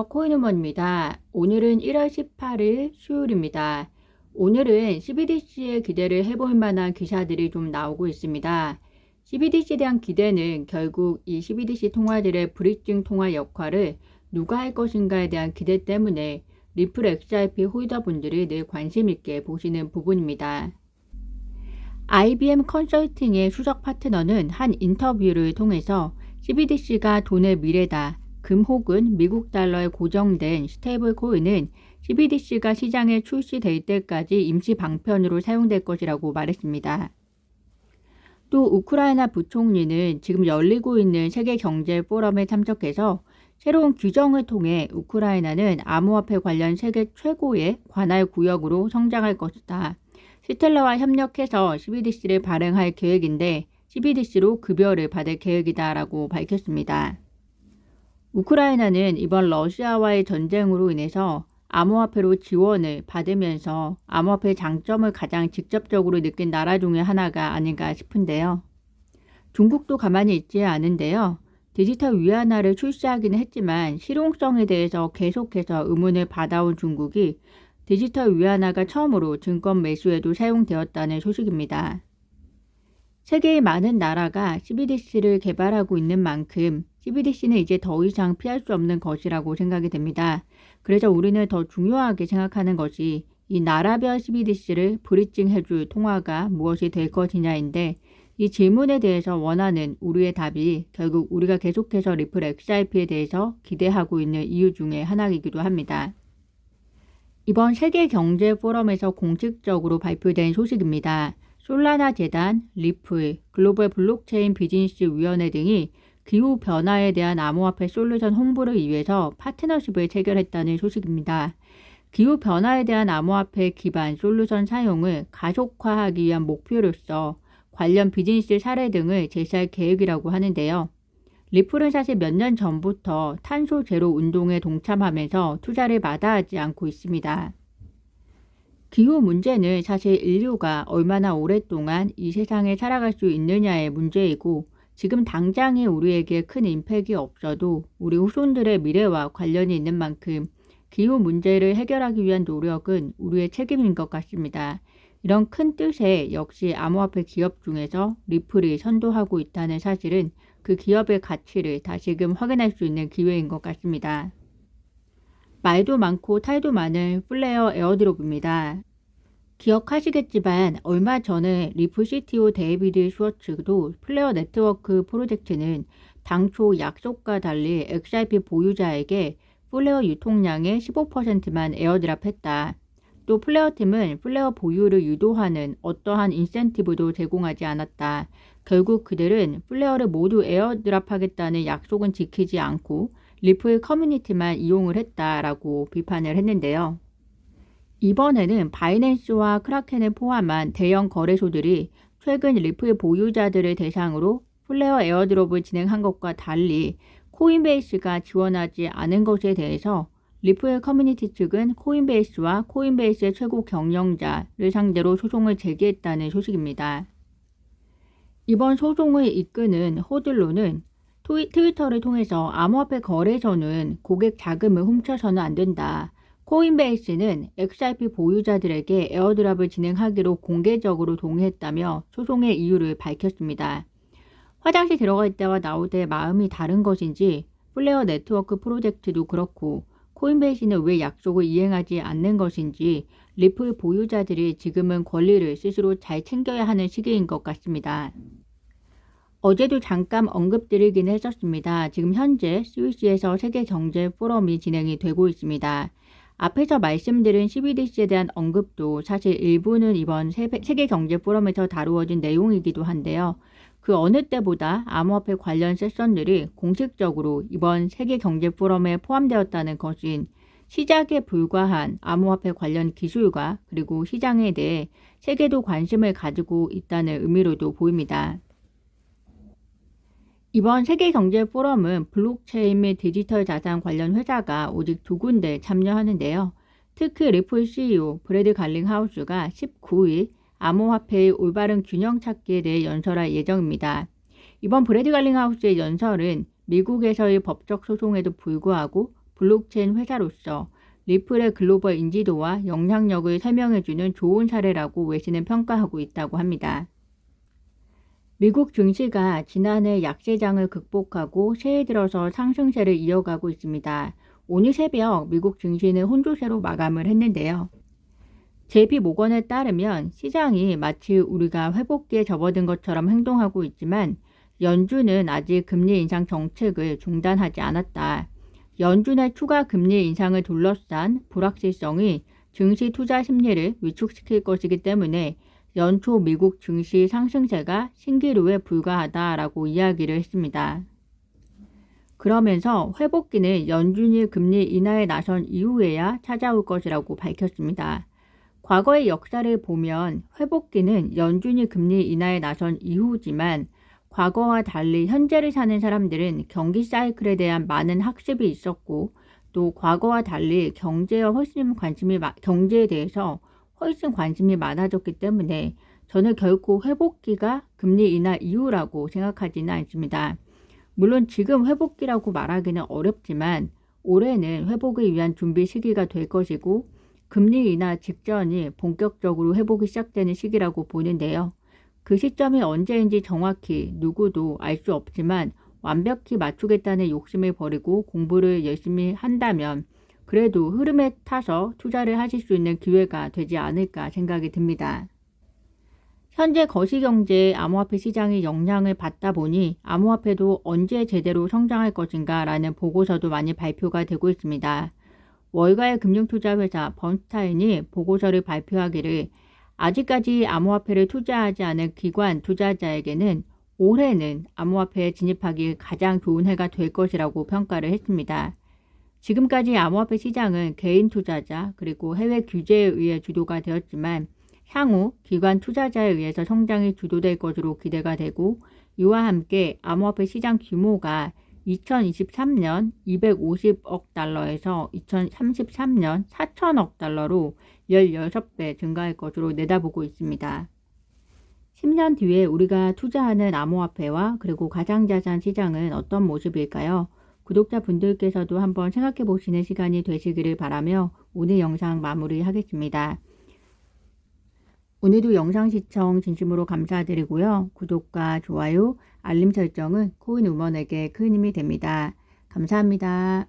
코인우먼입니다. 오늘은 1월 18일 수요일입니다. 오늘은 CBDC에 기대를 해볼 만한 기사들이 좀 나오고 있습니다. CBDC에 대한 기대는 결국 이 CBDC 통화들의 브릿징 통화 역할을 누가 할 것인가에 대한 기대 때문에 리플 XRP 홀더분들이 늘 관심 있게 보시는 부분입니다. IBM 컨설팅의 수석 파트너는 한 인터뷰를 통해서 CBDC가 돈의 미래다. 금 혹은 미국 달러에 고정된 스테이블 코인은 CBDC가 시장에 출시될 때까지 임시 방편으로 사용될 것이라고 말했습니다. 또 우크라이나 부총리는 지금 열리고 있는 세계 경제 포럼에 참석해서 새로운 규정을 통해 우크라이나는 암호화폐 관련 세계 최고의 관할 구역으로 성장할 것이다. 스텔라와 협력해서 CBDC를 발행할 계획인데 CBDC로 급여를 받을 계획이다라고 밝혔습니다. 우크라이나는 이번 러시아와의 전쟁으로 인해서 암호화폐로 지원을 받으면서 암호화폐의 장점을 가장 직접적으로 느낀 나라 중에 하나가 아닌가 싶은데요. 중국도 가만히 있지 않은데요. 디지털 위안화를 출시하기는 했지만 실용성에 대해서 계속해서 의문을 받아온 중국이 디지털 위안화가 처음으로 증권 매수에도 사용되었다는 소식입니다. 세계의 많은 나라가 CBDC를 개발하고 있는 만큼 CBDC는 이제 더 이상 피할 수 없는 것이라고 생각이 됩니다. 그래서 우리는 더 중요하게 생각하는 것이 이 나라별 CBDC를 브릿징해줄 통화가 무엇이 될 것이냐인데 이 질문에 대해서 원하는 우리의 답이 결국 우리가 계속해서 리플 XRP에 대해서 기대하고 있는 이유 중에 하나이기도 합니다. 이번 세계경제 포럼에서 공식적으로 발표된 소식입니다. 솔라나 재단, 리플, 글로벌 블록체인 비즈니스 위원회 등이 기후변화에 대한 암호화폐 솔루션 홍보를 위해서 파트너십을 체결했다는 소식입니다. 기후변화에 대한 암호화폐 기반 솔루션 사용을 가속화하기 위한 목표로서 관련 비즈니스 사례 등을 제시할 계획이라고 하는데요. 리플은 사실 몇 년 전부터 탄소 제로 운동에 동참하면서 투자를 마다하지 않고 있습니다. 기후 문제는 사실 인류가 얼마나 오랫동안 이 세상에 살아갈 수 있느냐의 문제이고 지금 당장에 우리에게 큰 임팩이 없어도 우리 후손들의 미래와 관련이 있는 만큼 기후 문제를 해결하기 위한 노력은 우리의 책임인 것 같습니다. 이런 큰 뜻에 역시 암호화폐 기업 중에서 리플이 선도하고 있다는 사실은 그 기업의 가치를 다시금 확인할 수 있는 기회인 것 같습니다. 말도 많고 탈도 많은 플레어 에어드롭입니다. 기억하시겠지만 얼마 전에 리플 CTO 데이비드 슈워츠도 플레어 네트워크 프로젝트는 당초 약속과 달리 XRP 보유자에게 플레어 유통량의 15%만 에어드랍했다. 또 플레어 팀은 플레어 보유를 유도하는 어떠한 인센티브도 제공하지 않았다. 결국 그들은 플레어를 모두 에어드랍하겠다는 약속은 지키지 않고 리플 커뮤니티만 이용을 했다라고 비판을 했는데요. 이번에는 바이낸스와 크라켄을 포함한 대형 거래소들이 최근 리플 보유자들을 대상으로 플레어 에어드롭을 진행한 것과 달리 코인베이스가 지원하지 않은 것에 대해서 리플 커뮤니티 측은 코인베이스와 코인베이스의 최고 경영자를 상대로 소송을 제기했다는 소식입니다. 이번 소송을 이끄는 호들로는 트위터를 통해서 암호화폐 거래소는 고객 자금을 훔쳐서는 안 된다. 코인베이스는 XRP 보유자들에게 에어드랍을 진행하기로 공개적으로 동의했다며 소송의 이유를 밝혔습니다. 화장실 들어갈 때와 나올 때 마음이 다른 것인지 플레어 네트워크 프로젝트도 그렇고 코인베이스는 왜 약속을 이행하지 않는 것인지 리플 보유자들이 지금은 권리를 스스로 잘 챙겨야 하는 시기인 것 같습니다. 어제도 잠깐 언급드리긴 했었습니다. 지금 현재 스위스에서 세계경제 포럼이 진행이 되고 있습니다. 앞에서 말씀드린 CBDC에 대한 언급도 사실 일부는 이번 세계경제 포럼에서 다루어진 내용이기도 한데요. 그 어느 때보다 암호화폐 관련 세션들이 공식적으로 이번 세계경제 포럼에 포함되었다는 것은 시작에 불과한 암호화폐 관련 기술과 그리고 시장에 대해 세계도 관심을 가지고 있다는 의미로도 보입니다. 이번 세계경제 포럼은 블록체인 및 디지털 자산 관련 회사가 오직 2군데 참여하는데요. 특히 리플 CEO 브래드 갈링하우스가 19일 암호화폐의 올바른 균형 찾기에 대해 연설할 예정입니다. 이번 브래드 갈링하우스의 연설은 미국에서의 법적 소송에도 불구하고 블록체인 회사로서 리플의 글로벌 인지도와 영향력을 설명해주는 좋은 사례라고 외신은 평가하고 있다고 합니다. 미국 증시가 지난해 약세장을 극복하고 새해 들어서 상승세를 이어가고 있습니다. 오늘 새벽 미국 증시는 혼조세로 마감을 했는데요. JP모건에 따르면 시장이 마치 우리가 회복기에 접어든 것처럼 행동하고 있지만 연준은 아직 금리 인상 정책을 중단하지 않았다. 연준의 추가 금리 인상을 둘러싼 불확실성이 증시 투자 심리를 위축시킬 것이기 때문에 연초 미국 증시 상승세가 신기루에 불과하다라고 이야기를 했습니다. 그러면서 회복기는 연준이 금리 인하에 나선 이후에야 찾아올 것이라고 밝혔습니다. 과거의 역사를 보면 회복기는 연준이 금리 인하에 나선 이후지만 과거와 달리 현재를 사는 사람들은 경기 사이클에 대한 많은 학습이 있었고 또 과거와 달리 경제에 대해서 훨씬 관심이 많아졌기 때문에 저는 결코 회복기가 금리 인하 이후라고 생각하지는 않습니다. 물론 지금 회복기라고 말하기는 어렵지만 올해는 회복을 위한 준비 시기가 될 것이고 금리 인하 직전이 본격적으로 회복이 시작되는 시기라고 보는데요. 그 시점이 언제인지 정확히 누구도 알 수 없지만 완벽히 맞추겠다는 욕심을 버리고 공부를 열심히 한다면 그래도 흐름에 타서 투자를 하실 수 있는 기회가 되지 않을까 생각이 듭니다. 현재 거시경제의 암호화폐 시장이 영향을 받다 보니 암호화폐도 언제 제대로 성장할 것인가 라는 보고서도 많이 발표가 되고 있습니다. 월가의 금융투자회사 번스타인이 보고서를 발표하기를 아직까지 암호화폐를 투자하지 않은 기관 투자자에게는 올해는 암호화폐에 진입하기 가장 좋은 해가 될 것이라고 평가를 했습니다. 지금까지 암호화폐 시장은 개인 투자자 그리고 해외 규제에 의해 주도가 되었지만 향후 기관 투자자에 의해서 성장이 주도될 것으로 기대가 되고 이와 함께 암호화폐 시장 규모가 2023년 250억 달러에서 2033년 4천억 달러로 16배 증가할 것으로 내다보고 있습니다. 10년 뒤에 우리가 투자하는 암호화폐와 그리고 가상자산 시장은 어떤 모습일까요? 구독자분들께서도 한번 생각해 보시는 시간이 되시기를 바라며 오늘 영상 마무리하겠습니다. 오늘도 영상 시청 진심으로 감사드리고요. 구독과 좋아요, 알림 설정은 코인우먼에게 큰 힘이 됩니다. 감사합니다.